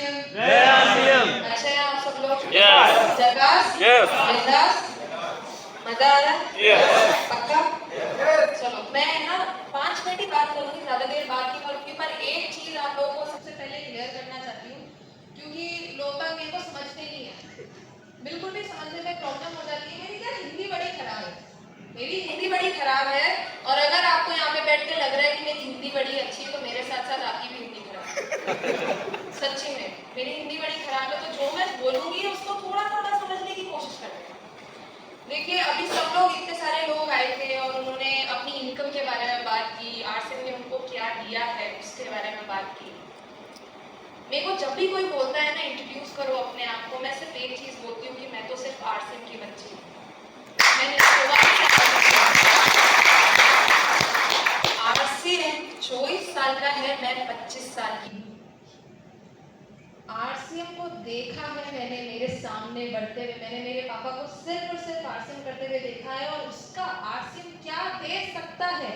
जय आरसीएम। अच्छा है आप सब लोग? Yes. झकास? Yes. बिंदास? मजा आ रहा है? Yes. पक्का? चलो मैं ना 5 मिनट ही बात करूंगी, ज्यादा देर बात नहीं करूंगी, पर एक चीज आप लोगों को सबसे पहले क्लियर करना चाहती हूँ, क्योंकि लोग बाग मेरे को समझते नहीं है, बिल्कुल भी समझने में प्रॉब्लम हो जाती है। मेरी क्या हिंदी बड़ी खराब है, मेरी हिंदी बड़ी खराब है, और अगर आपको यहाँ पे बैठ के लग रहा है कि मेरी हिंदी बड़ी अच्छी है तो मेरे साथ साथ आपकी भी हिंदी खराब है। सच्ची में मेरी हिंदी बड़ी खराब है, तो जो मैं बोलूंगी उसको थोड़ा थोड़ा समझने की कोशिश करते हैं। देखिए अभी सब लोग, इतने सारे लोग आए थे और उन्होंने अपनी इनकम के बारे में बात की, आरसीएम ने उनको क्या दिया है उसके बारे में बात की। मेरे को जब भी कोई बोलता है ना इंट्रोड्यूस करो अपने आप को, मैं सिर्फ एक चीज बोलती हूँ कि मैं तो सिर्फ आरसीएम की बच्ची हूँ। आरसीएम 24 साल का है, मैं 25 साल की हूँ। आरसीएम को देखा है मैंने मेरे सामने बढ़ते हुए, मैंने मेरे पापा को सिर्फ और सिर्फ आरसीएम करते हुए देखा है, और उसका आरसीएम क्या दे सकता है,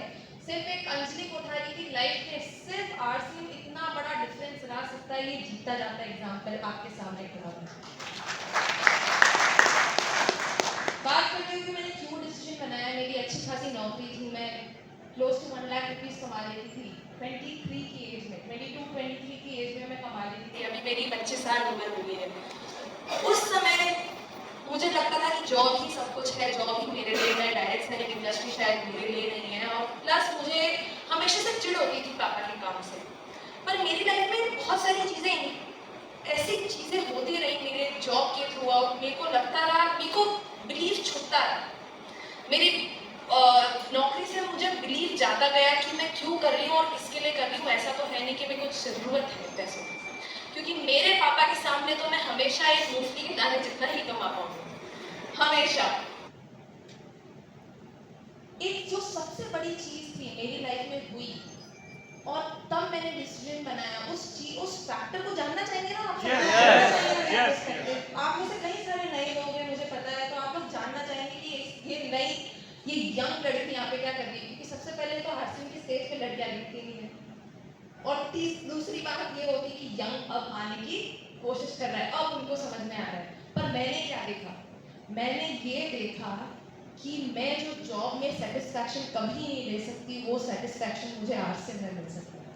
सिर्फ एक अंजलि कोठारी की लाइफ में सिर्फ आरसीएम इतना बड़ा डिफरेंस ला सकता है, ये जीता जाता एग्जाम्पल आपके सामने खड़ा है। बात करते हुए मैंने क्यों डिसीजन बनाया, मेरी अच्छी खासी नौकरी थी, मैं क्लोज टू 1 लाख रुपीस कमा लेती थी 23 की एज में, 22-23 की एज में मैं कमा लेती थी। अभी मेरी 25 साल उम्र हुई है। उस समय मुझे लगता था कि जॉब ही सब कुछ है, जॉब ही मेरे लिए है, डायरेक्ट सेलिंग इंडस्ट्री शायद मेरे लिए नहीं है, और प्लस मुझे हमेशा से चिढ़ होती थी पापा के काम से। पर मेरी लाइफ में बहुत सारी चीज़ें ऐसी चीज़ें होती रही मेरे जॉब के थ्रू आउट, मेरे को लगता रहा, मेरे को बिलीव छूटता रहा। मेरी नौकरी से मुझे बिलीव जाता गया कि मैं क्यों कर रही हूँ और किसके लिए कर रही हूँ। ऐसा तो है नहीं कि मेरे को ज़रूरत है पैसों की, क्योंकि मेरे पापा के सामने तो मैं हमेशा एक मूंगफली के दाने जितना ही कमा पाऊंगी, हमेशा। एक जो सबसे बड़ी चीज़ थी मेरी लाइफ में हुई, और तब मैंने डिसीजन बनाया, उस फैक्टर को जानना चाहेंगे ना आप? आप में से कई सारे नए लोग हैं, मुझे पता है, तो आप लोग जानना चाहेंगे कि ये यंग लड़की यहाँ पे क्या कर रही है, क्योंकि सबसे पहले तो आरसीएम की स्टेज पे लड़कियां दिखती नहीं है, और दूसरी बात ये होती है कि यंग अब आने की कोशिश कर रहा है, अब उनको समझ में आ रहा है। पर मैंने क्या देखा, मैंने ये देखा कि मैं जो जॉब में सेटिस्फैक्शन कभी नहीं ले सकती, वो सेटिस्फैक्शन मुझे आरसीएम में मिल सकता है।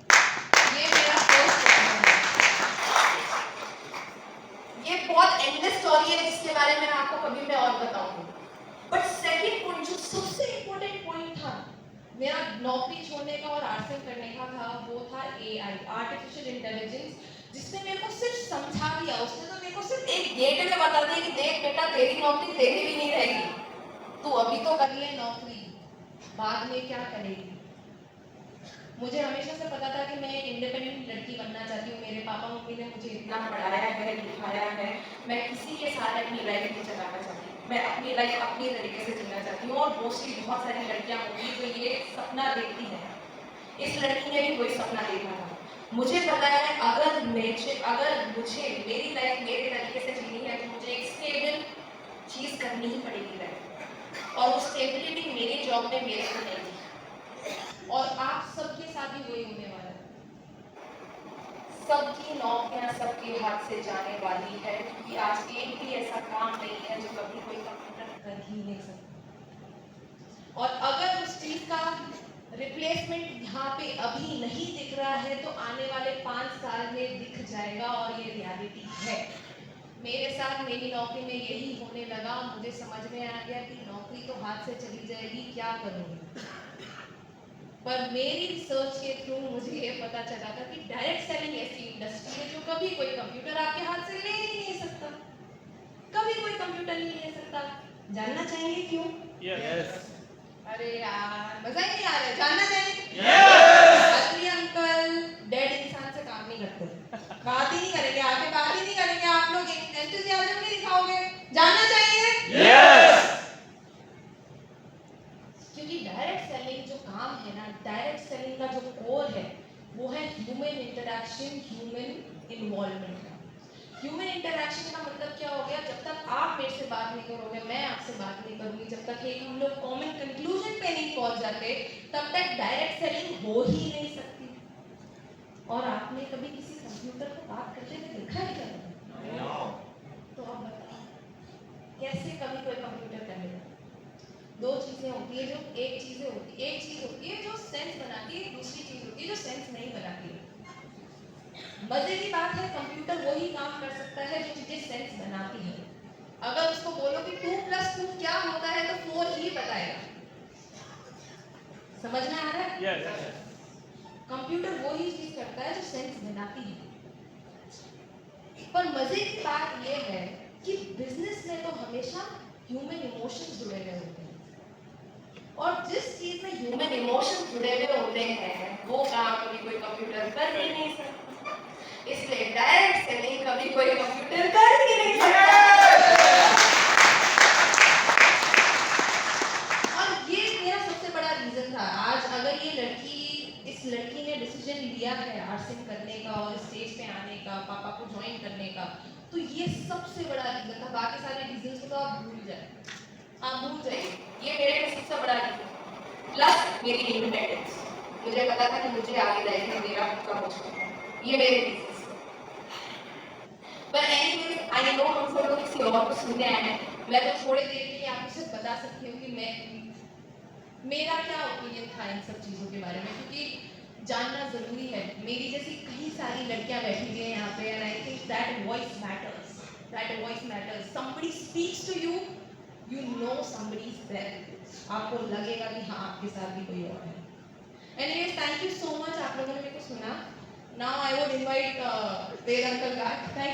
ये मेरा फर्स्ट पॉइंट है। ये बहुत एंडलेस स्टोरी है जिसके बारे में आपको कभी मैं और बताऊंगी। बट सेकंड पॉइंट, जो सबसे इम्पोर्टेंट पॉइंट था मेरा नौकरी छोड़ने का और आरसीएम करने का था, वो था एआई, आर्टिफिशियल इंटेलिजेंस, जिसने मेरे को सिर्फ समझा दिया, उसने तो मेरे को सिर्फ एक गेट में बता दिया कि देख बेटा तेरी नौकरी तेरी भी नहीं रहेगी, तू अभी तो कर ले नौकरी, बाद में क्या करेगी। मुझे हमेशा से पता था कि मैं एक इंडिपेंडेंट लड़की बनना चाहती हूँ, मेरे पापा मम्मी ने मुझे इतना पढ़ाया है, लिखाया है, मैं किसी के साथ अपनी लाइफ नहीं चलाना चाहती, मैं अपनी लाइफ अपनी तरीके से जीना चाहती हूँ। और मोस्टली बहुत सारी लड़कियाँ होंगी जो ये सपना देखती हैं, इस लड़की ने भी कोई सपना देखा था। मुझे पता है अगर मुझे मेरी लाइफ मेरे तरीके से जीनी है तो मुझे एक स्टेबल चीज़ करनी ही पड़ेगी लाइफ, और वो स्टेबिलिटी मेरी जॉब में मेरे को नहीं दी, और आप सबके साथ भी वही होने वाला है। सबकी नौकरियां सबके हाथ से जाने वाली है, क्योंकि आज एक भी ऐसा काम नहीं है जो कभी कोई कंप्यूटर कर ही नहीं सकता। और अगर उस चीज का रिप्लेसमेंट यहाँ पे अभी नहीं दिख रहा है तो आने वाले 5 साल में दिख जाएगा, और ये रियलिटी है। मेरे साथ मेरी नौकरी में यही होने लगा, मुझे समझ में आ गया कि नौकरी तो हाथ से चली जाएगी, क्या करूँगी। पर मेरी रिसर्च के थ्रू मुझे ये पता चला था कि डायरेक्ट सेलिंग ऐसी इंडस्ट्री है जो कभी कोई कंप्यूटर आपके हाथ से ले ही नहीं सकता, कभी कोई कंप्यूटर नहीं ले सकता। जानना चाहेंगे क्यों? Yes. अरे यार मजा ही नहीं आ रहा है, जानना चाहेंगे? Yes. असली अंकल डेड इंसान से काम नहीं करते, बात ही नहीं करेंगे, आगे बात ही नहीं करेंगे, आप लोग एंथुसियाज्म नहीं दिखाओगे। जानना चाहिए? Yes. क्योंकि डायरेक्ट सेलिंग जो काम है ना, डायरेक्ट सेलिंग का जो कोर है वो है ह्यूमन इंटरैक्शन, ह्यूमन इन्वॉल्वमेंट का। ह्यूमन इंटरैक्शन का मतलब क्या हो गया, जब तक आप मेरे से बात नहीं करोगे, मैं आपसे बात नहीं करूंगी, जब तक एक हम लोग कॉमन कंक्लूजन पे नहीं पहुंच जाते, तब तक डायरेक्ट सेलिंग हो ही नहीं सकती। और आपने कभी किसी कंप्यूटर को बात करते हुए देखा है? होती है, जो एक चीज होती है जो सेंस बनाती है, दूसरी चीज होती है जो सेंस नहीं बनाती है। मजे की बात है, कंप्यूटर वही काम कर सकता है जो चीजें सेंस बनाती है। अगर उसको बोलो कि 2+2 क्या होता है तो 4 ही बताएगा। समझ में आ रहा है? Yes. कंप्यूटर वही चीज करता है जो सेंस बनाती है। पर मजे की बात यह है कि बिजनेस में तो हमेशा ह्यूमन इमोशंस जुड़े हुए होते हैं, और जिस चीज में ह्यूमन इमोशंस जुड़े हुए होते हैं वो काम कभी कोई कंप्यूटर कर ही नहीं सकता। इसलिए डायरेक्ट सेलिंग कभी कोई कंप्यूटर कर ही नहीं सकता। और ये मेरा सबसे बड़ा रीजन था। आज अगर इस लड़की ने डिसीजन लिया है आरसिम करने का और स्टेज पे आने का, पापा को ज्वाइन करने का, तो ये सबसे बड़ा रीजन था। बाकी सारे रीजन को तो आप भूल जाइए। ये मेरे लिए सबसे बड़ा रीजन, प्लस मेरी इंडिपेंडेंस। मुझे पता था कि मुझे आगे लाइफ में मेरा खुद का कुछ करना है। ये मेरे रीजन। पर एनीवेज, आई नो हम सब लोग किसी और को सुनने आए हैं। मैं तो थोड़ी देर के लिए आपको सिर्फ बता सकती हूँ कि मेरा क्या ओपिनियन था इन सब चीज़ों के बारे में, क्योंकि जानना ज़रूरी है। मेरी जैसी कई सारी लड़कियां बैठी हुई हैं यहाँ पे, and I think that voice matters. Somebody speaks to you, you know somebody is there. आपको लगेगा कि हाँ, आपके साथ भी कोई और है। Anyways, thank you so much, आप लोगों ने मेरे को सुना। Now I would invite there uncle back. Thank